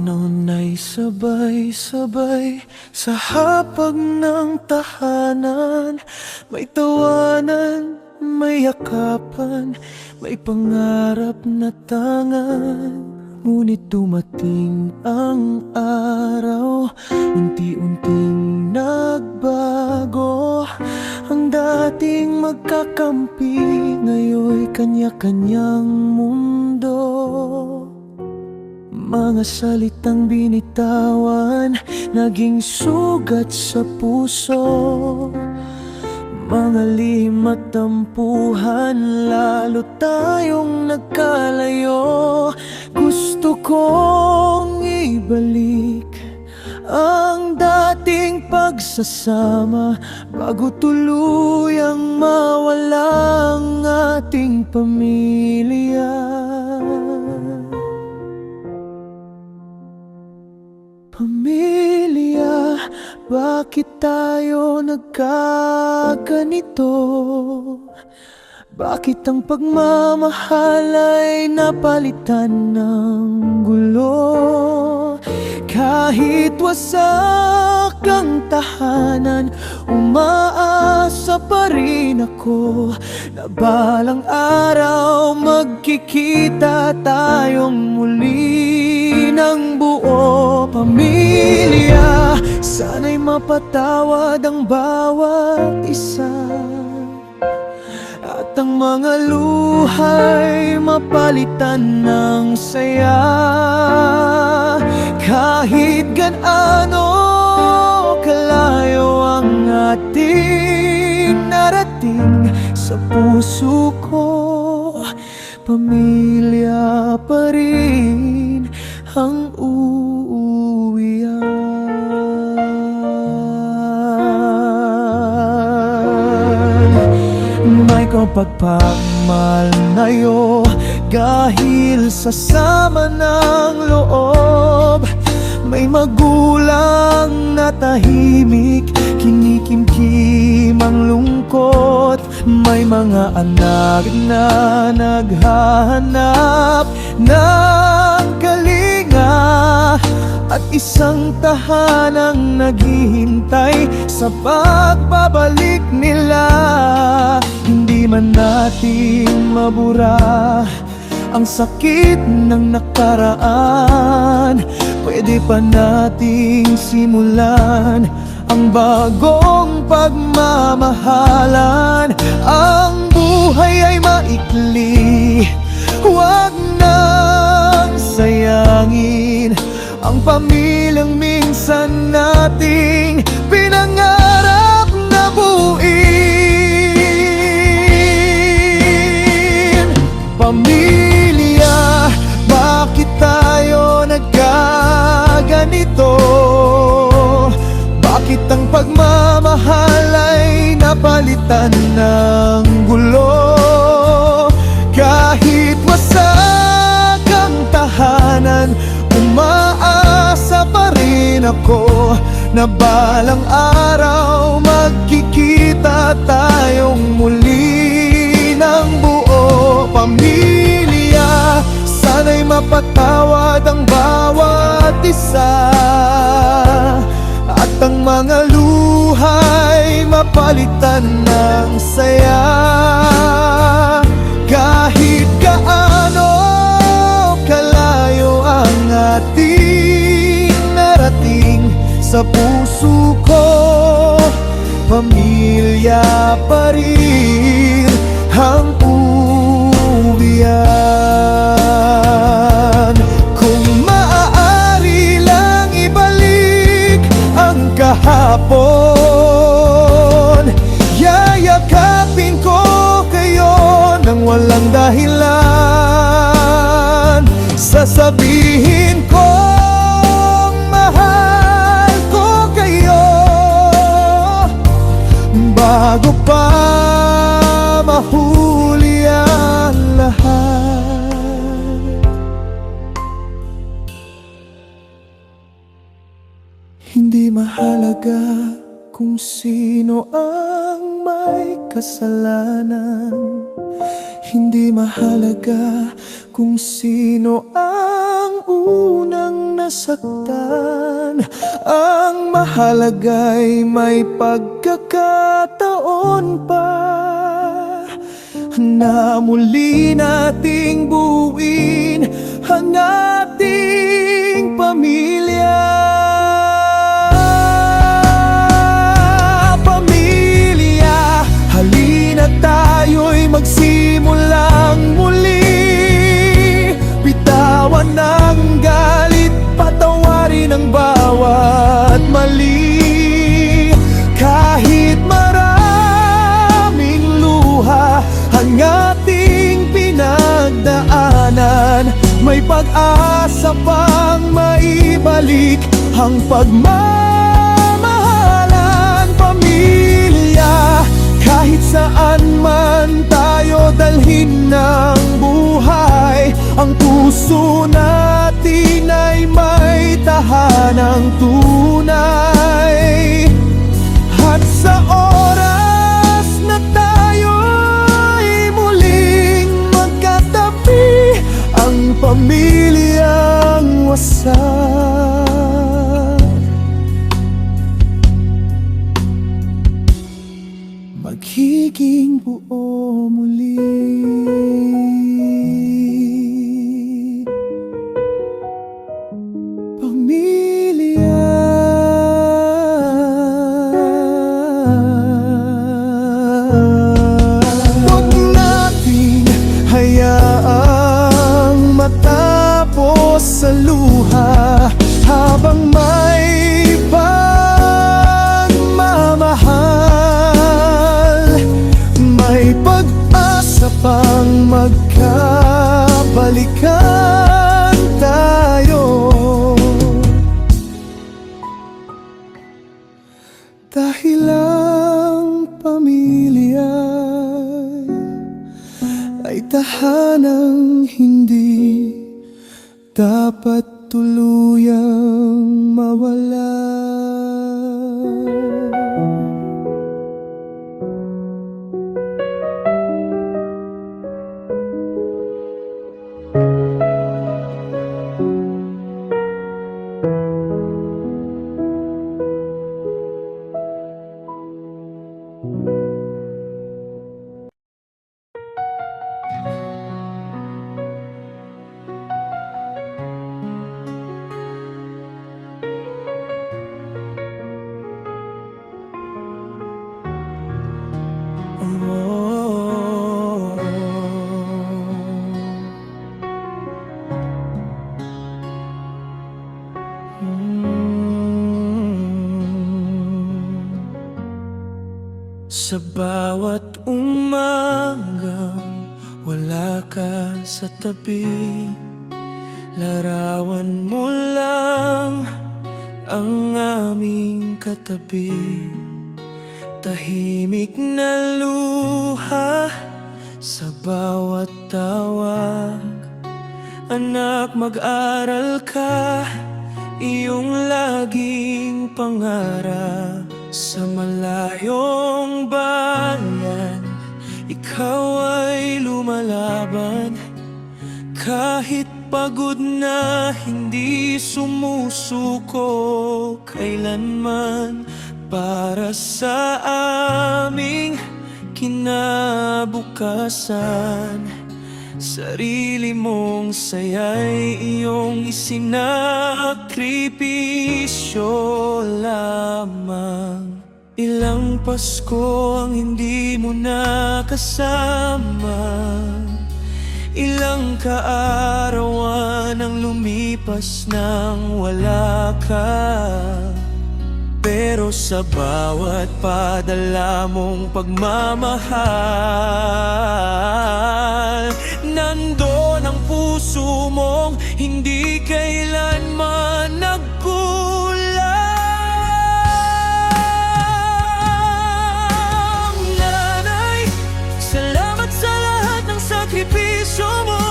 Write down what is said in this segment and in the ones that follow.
noon ay sabay-sabay sa hapag ng tahanan. May tawanan, may yakapan, may pangarap na tangan. Ngunit dumating ang araw, unti-unting nagbago. Ang dating magkakampi, ngayon'y kanya-kanyang mundo. Mga salitang binitawan, naging sugat sa puso. Mga lihim at tampuhan, lalo tayong nagkalayo. Gusto kong ibalik ang dating pagsasama, bago tuluyang mawala ang ating pamilya. Pamilya, bakit tayo nagkaganito? Bakit ang pagmamahal ay napalitan ng gulo? Kahit wasak ang tahanan, umaasa pa rin ako na balang araw magkikita tayong muli ng buo. Pamilya, sana'y mapatawad ang bawat isa, at ang mga luha'y mapalitan ng saya. Kahit gaano kalayo ang ating narating, sa puso ko pamilya pa rin ang uuwian. May kapagpagmalnayo dahil sa sama ng loob. May magulang na tahimik, kinikimkim ang lungkot. May mga anak na naghahanap ng kalinga, at isang tahanang naghihintay sa pagbabalik nila. Hindi man natin mabura ang sakit ng nakaraan, pwede pa nating simulan ang bagong pagmamahalan. Ang buhay ay maikli, huwag nang sayangin ang pamilyang minsan nating pinangarap na buuin. Pamilya, bakit tayo nagkaganito? Bakit ang pagmamahal ay napalitan ng gulo? Kahit wasak ang tahanan, umaasa pa rin ako na balang araw magkikita tayong muli ng buo. Pamilya, sana'y mapatawad ang bawat isa, at ang mga luha'y mapalitan ng saya. Kahit gaano kalayo ang ating narating, sa puso ko pamilya pa rin ang uuwian. Kung maaari lang ibalik ang kahapon, yayakapin ko kayo nang walang dahilan. Sasabihin ko mahal ko kayo bago pa mahuli ang lahat. Hindi mahalaga kung sino ang may kasalanan, hindi mahalaga kung sino ang unang nasaktan. Ang mahalaga'y may pagkakataon pa na muli nating buuin ang ating pamilya. Pamilya, halina tayo'y magsimulang muli. Bitawan ang galit, patawarin ang bawat mali. Kahit maraming luha ang ating pinagdaanan, may pag-asa pang maibalik ang pagmamahalan. Pamilya, kahit saan man tayo dalhin ng buhay, ang puso natin ay may tahanang tunay. At sa oras na tayo'y muling magkatabi, ang pamilyang wasak magiging buo muli. Pamilya, huwag nating hayaang matapos sa luha habang may pagmamahal. May pag-asa pang magkabalikan tayo, dahil ang pamilya ay tahanang hindi dapat tuluyang mawala. Sa bawat umagang wala ka sa tabi, larawan mo lang ang aming katabi. Tahimik na luha sa bawat tawag. Anak, mag-aral ka, iyong laging pangarap. Sa malayong bayan, ikaw ay lumalaban. Kahit pagod na, hindi sumusuko kailanman. Para sa aming kinabukasan, sarili mong saya'y iyong isinakripisyo lamang. Ilang Pasko ang hindi mo nakasama, ilang kaarawan ang lumipas nang wala ka. Pero sa bawat padala mong pagmamahal, nandoon ang puso mong hindi kailanman nagkulang. Nanay, salamat sa lahat ng sakripisyo mo.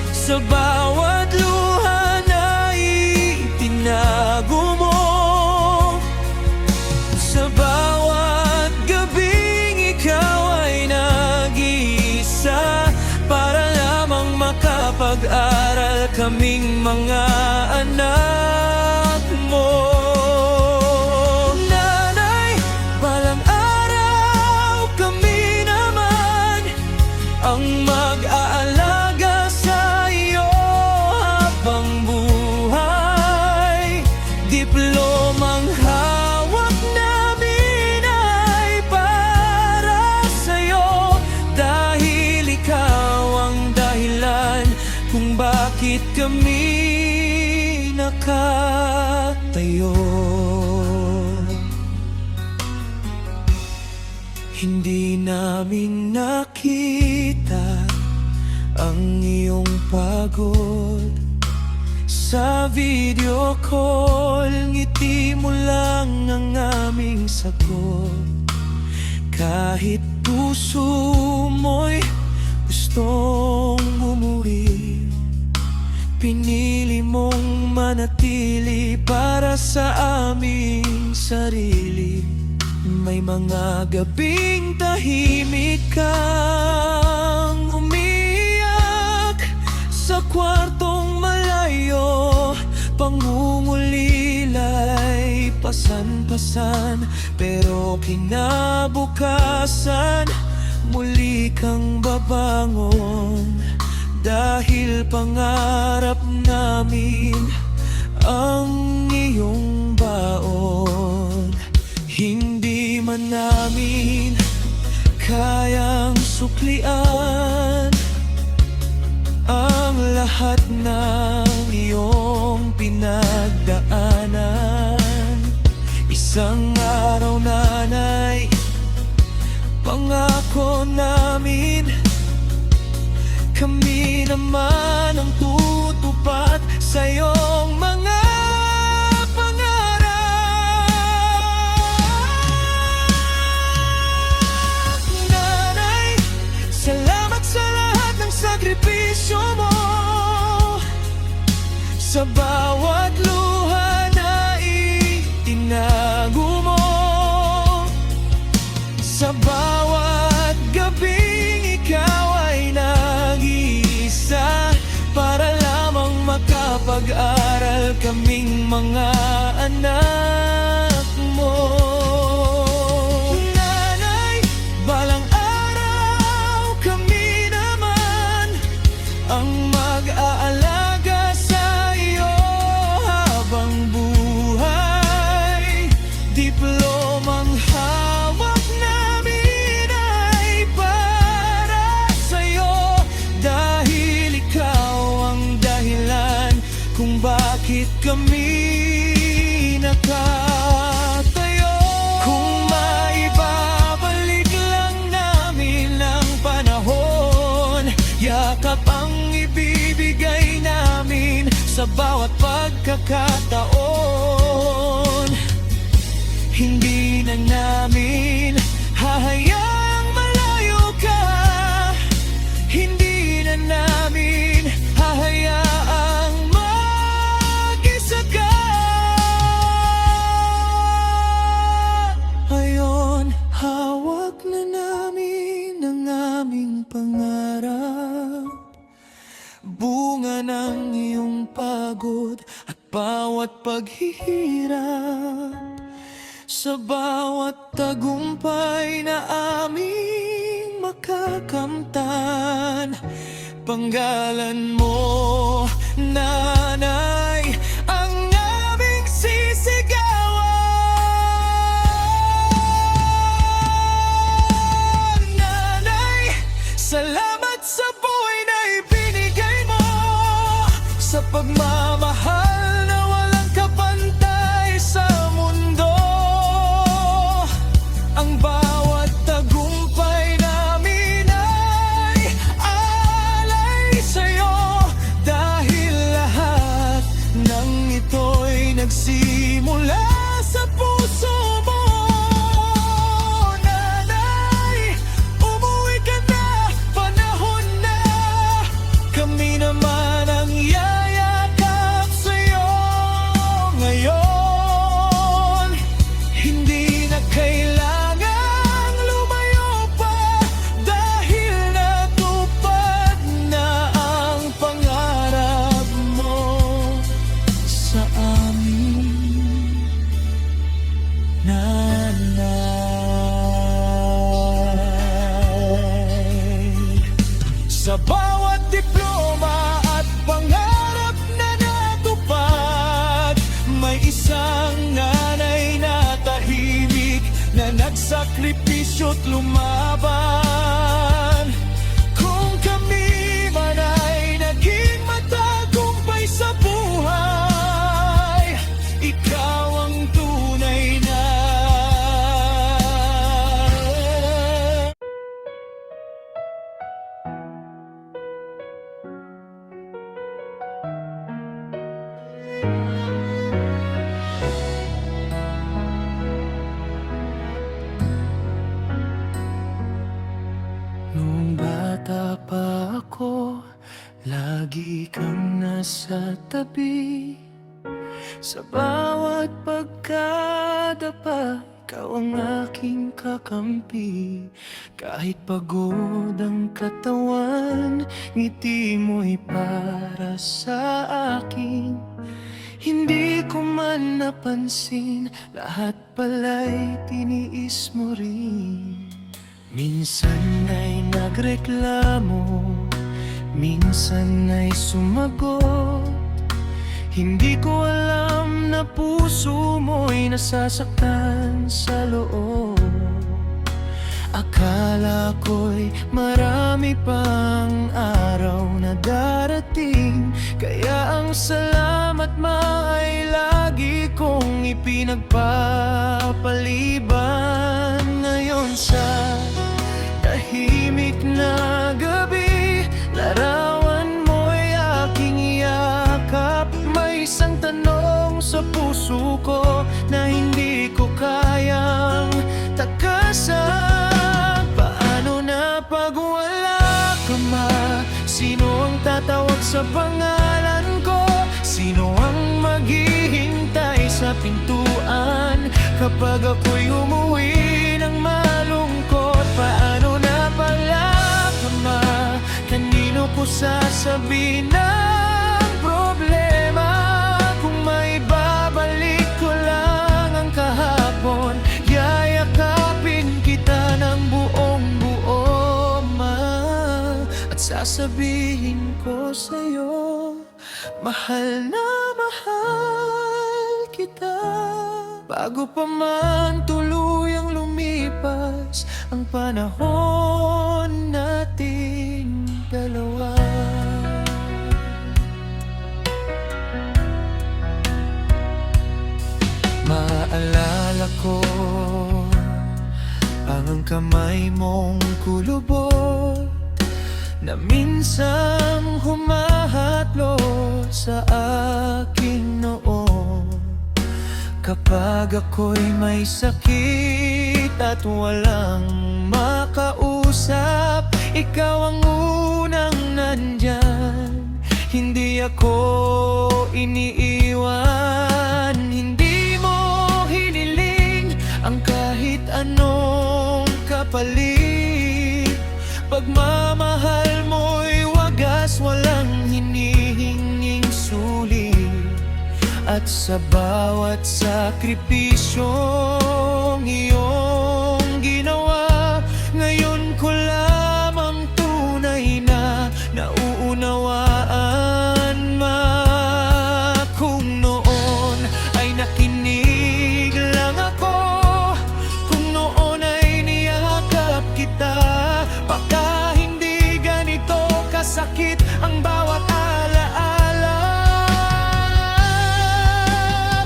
Sa bawat luha na itinago mo, sa bawat gabing ikaw ay nag-iisa, para lamang makapag-aral kaming mga anak mo. Nanay, balang araw kami naman ang mag-aalaga sa iyo habang buhay. Diplomang hawak namin ay para sa'yo, dahil ikaw ang dahilan kung bakit kami nakatayo. Hindi namin nakita ang iyong pagod sa video call. Ngiti mo lang ang aming sagot, kahit puso mo'y gustong umuwi. Pinili mong manatili para sa aming sarili. May mga gabing tahimik kang umiyak sa kwartong malayo. Pangungulila'y pasan-pasan, pero kinabukasan muli kang babangon, dahil pangarap namin ang iyong baon. Hindi man namin kayang suklian ang lahat ng iyong pinagdaanan. Isang araw, nanay, pangako namin, kami naman ang tutupad sa iyong mga pangarap. Nanay, salamat sa lahat ng sakripisyo mo, sa bawat luha na itinago mo, sa bawat gabing ikaw ay nag-iisa, para lamang makapag-aral kaming mga anak mo. Nanay, balang araw kami naman ang mag-aalaga sa iyo habang buhay. Diplomang hawak namin ay para sa'yo, dahil ikaw ang dahilan kung bakit kami nakatayo. Kung maibabalik lang namin ang panahon, yakap ang ibibigay namin sa bawat pagkakataon. Hindi na namin hahayaang malayo ka, hindi na namin hahayaang mag-isa ka. Ngayon, hawak na namin ang aming pangarap, bunga ng iyong pagod at bawat paghihirap. Sa bawat tagumpay na aming makakamtan, panggalan mo, nanay, ang aming sisigawan. Nanay, salamat sa buhay na ibinigay mo, sa pagmamahal na walang kapantay sa mundo. Ang bawat tagumpay namin ay alay sa'yo, dahil lahat ng ito'y nagsimula sa puso mo. Nanay, umuwi ka na, panahon na, kami naman ang yayakap sakripisyo't lumaban. Kung kami man ay naging matagumpay sa buhay, ikaw ang tunay na. Nung bata pa ako, lagi kang nasa tabi. Sa bawat pagkadapa, ikaw ang aking kakampi. Kahit pagod ang katawan, ngiti mo'y para sa akin. Hindi ko man napansin, lahat pala'y tiniis mo rin. Minsan ay nagreklamo, minsan ay sumagot. Hindi ko alam na puso mo'y nasasaktan sa loob. Akala ko'y marami pang araw na darating, kaya ang salamat ay lagi kong ipinagpapaliban. Ngayon sa tahimik na gabi, larawan mo'y aking yakap. May isang tanong sa puso ko na hindi ko kayang takasan. Paano na pag wala ka ma? Sino ang tatawag sa pangalan ko? Sino ang maghihintay sa pintuan kapag ako'y umuwi ng malungkot? Paano na pala ka ma? Kanino ko sasabihin ang problema? Kung may babalik ko lang ang kahapon, yayakapin kita ng buong buo ma. At sasabihin ko sa'yo, mahal na mahal kita. Bago pa man tuluyang lumipas ang panahon nating dalawa. Maalala ko ang kamay mong kulubot na minsang humahatlo sa aking noo. Kapag ako'y may sakit at walang makausap, ikaw ang unang nandyan. Hindi ako iniiwan, hindi mo hiniling ang kahit anong kapalit. Pagmamahal mo'y wagas, walang hinihinging sulit. At sa bawat sakripisyong iyong ginawa, ngayon ko lamang tunay na nauunawaan ma. Kung noon ay nakinig lang ako, kung noon ay niyakap kita, baka hindi ganito kasakit ang bawat alaala.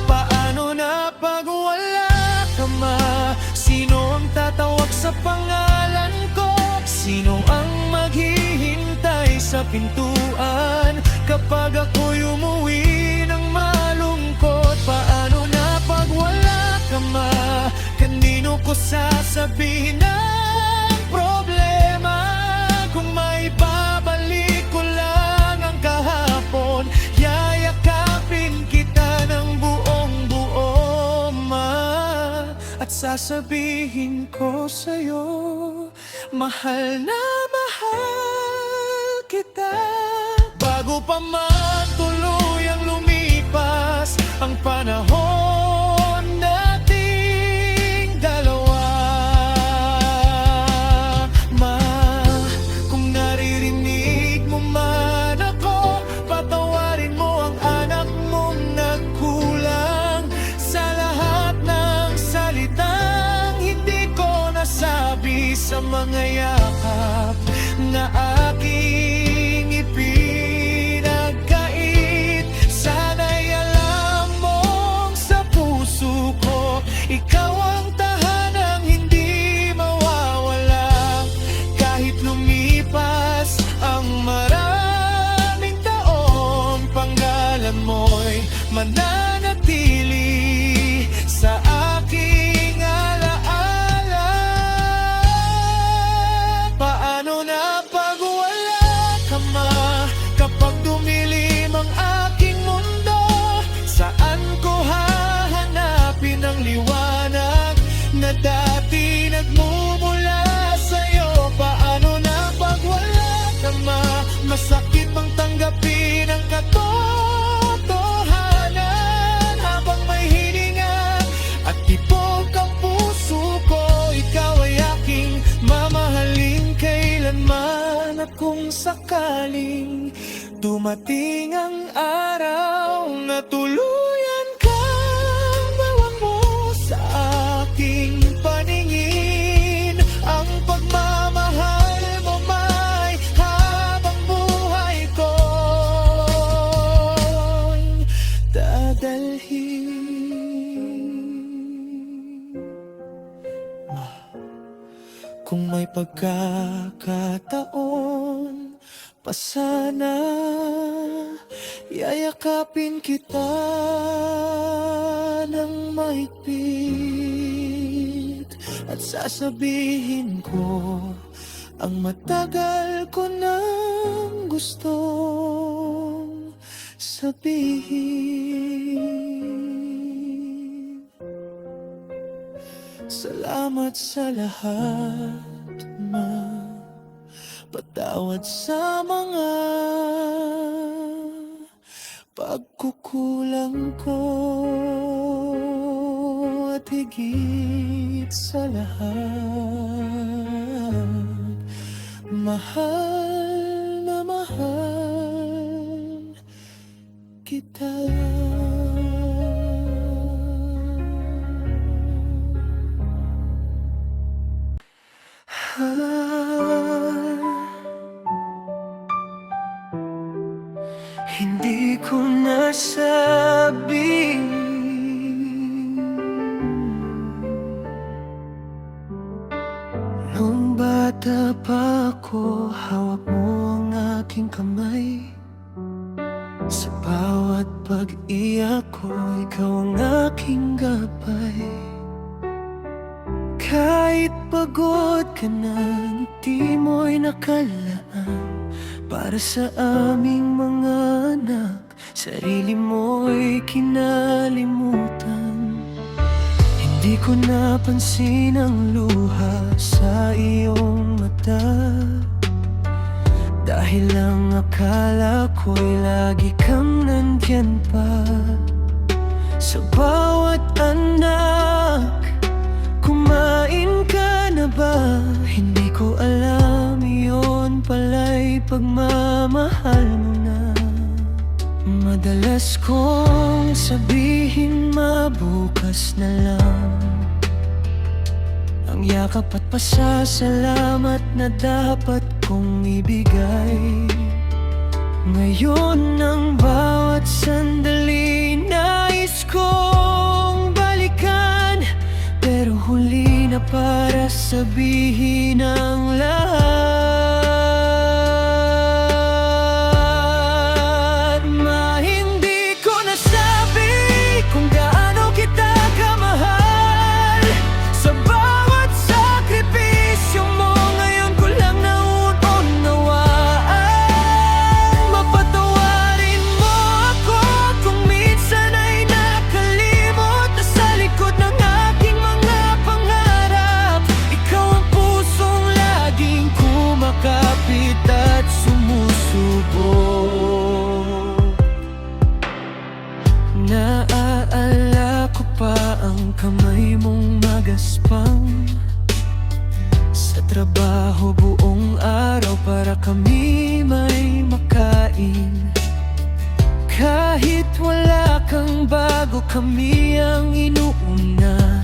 Paano na pag wala ka ma? Sino ang tatawag sa pangalan ko? Sino ang maghihintay sa pintuan kapag ako'y umuwi ng malungkot? Paano na pag wala ka ma? Kanino ko sasabihin ang problema? Kung may babalik ko lang ang kahapon, yayakapin kita ng buong buo ma. At sasabihin ko sa'yo, mahal na mahal kita. Bago pa man tuluyang lumipas ang panahon nating dalawa ma. Kung naririnig mo man ako, patawarin mo ang anak mong nagkulang sa lahat ng salitang hindi ko nasabi. mananatili sa aking alaala. Paano na pag wala ka ma, kapag dumilim ang aking mundo? Saan ko hahanapin ang liwanag na dati nagmumula sa'yo? Paano na pag wala ka ma, masakit bang tanggapin ang katotohanan? Habang may hininga at tibok ang puso ko, ikaw ay aking mamahalin kailanman. At kung sakaling dumating ang araw na tuluyan kang bawang mo sa aking paningin, ang pagmamahal mo may habang buhay ko'y dadalhin. Kung may pagkakataon pa sana, yayakapin kita ng mahigpit at sasabihin ko ang matagal ko nang gustong sabihin. Salamat sa lahat, ma. Patawad sa mga pagkukulang ko, at higit sa lahat, mahal na mahal kita. Hindi ko nasabi nung bata pa ako, hawak mo ang aking kamay. Sa bawat pag-iyak ko, ikaw ang aking gabay. Kahit pagod ka na, ngiti mo'y nakalaan. Para sa aming mga anak, sarili mo'y kinalimutan. Hindi ko napansin ang luha sa iyong mata, dahil lang akala ko'y lagi kang nandyan pa. Sa bawat anak, kumain ka na ba? Hindi ko alam, yun pala'y pagmamahal mo na. Madalas kong sabihin mabukas na lang, ang yakap at pasasalamat na dapat kong ibigay. Ngayon ang bawat sandali nais kong balikan, pero huli na para sabihin ang lahat. Hindi ko nasabi kung gaano kita kamahal. Sa bawat sakripisyo mo, ngayon ko lang nauunawaan. Mapatawarin mo ako kung minsan ay nakalimot na sa likod ng aking mga pangarap. Ikaw ang pusong laging kumakapit at sumusubok. Naalala ko pa ang kamay mong magaspang sa trabaho buong araw para kami may makain. Kahit wala kang bago, kami ang inuuna,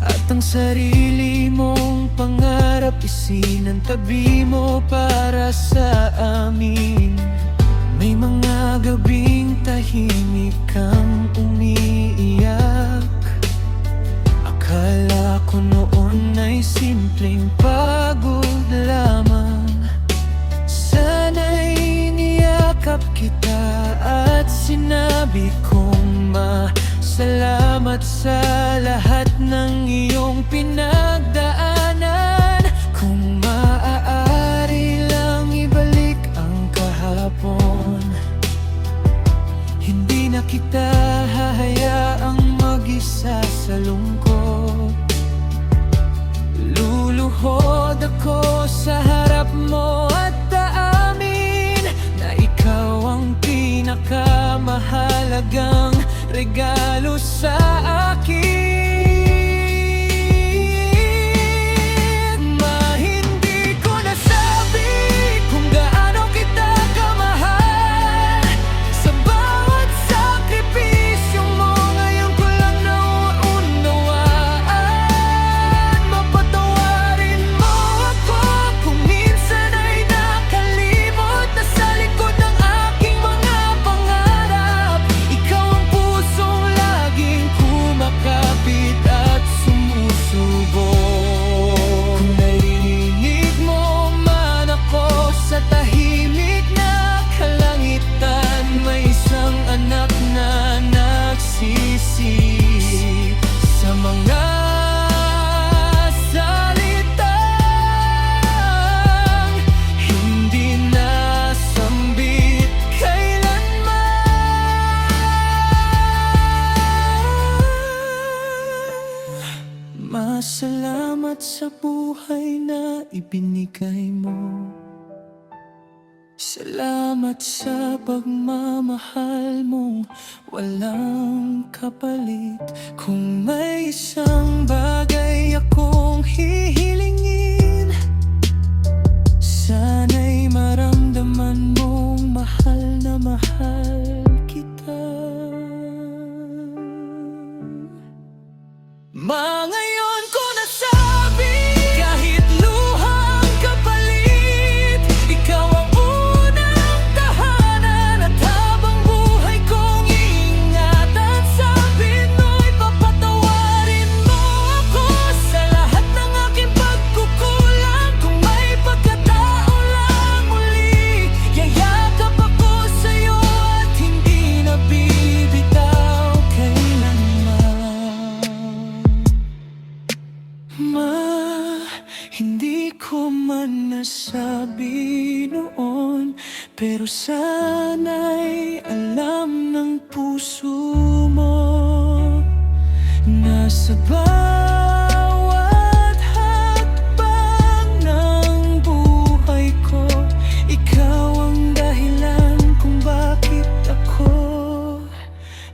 at ang sarili mong pangarap isinantabi mo para sa amin. May mga gabing tahimik kang umiiyak. Akala ko noon ay simpleng pagod lamang. Sana'y niyakap kita at sinabi kong Salamat sa lahat ng iyong pinagdaanan. Kung maaari lang ibalik ang kahapon, hindi na kita hahayaang mag-isa sa lungkot. Luluhod ako sa harap mo at aamin na ikaw ang pinakamahalagang regalo sa akin. Hindi ko nasabi kung gaano kita kamahal. Sa bawat sakripisyo mo, ngayon ko lang nauunawaan. Mapatawarin mo ako kung minsan ay nakalimot na sa likod ng aking mga pangarap. Ikaw ang pusong laging kumakapit at sumusubok. Kung narinig mo man ako sa tahimik na kalangitan, may isang anak na nagsisisi sa mga salitang hindi nasambit kailanman. Masalamat sa buhay na ibinigay mo. Salamat sa pagmamahal mo, walang kapalit. Kung may isang bagay akong hihilingin, sana'y maramdaman mong mahal na mahal kita. Ngayon ko nasabi, kahit luhang kapalit, ikaw ang unang tahanan. At habang buhay kong iingatan, sabi mo'y papatawarin mo ako sa lahat ng aking pagkukulang. Kung may pagkataon lang muli, yayakap ako sa'yo at hindi na bibitaw kailanman. Hindi ko man nasabi noon, pero sana'y alam ng puso mo na sa bawat hakbang ng buhay ko, ikaw ang dahilan kung bakit ako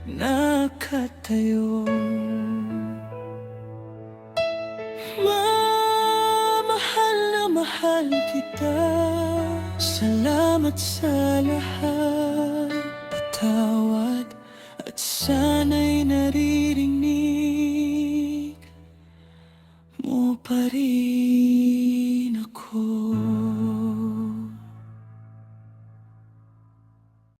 nakatayo. Mahal na mahal kita. Salamat sa lahat. Patawad at sana'y naririnig mo pa rin ako.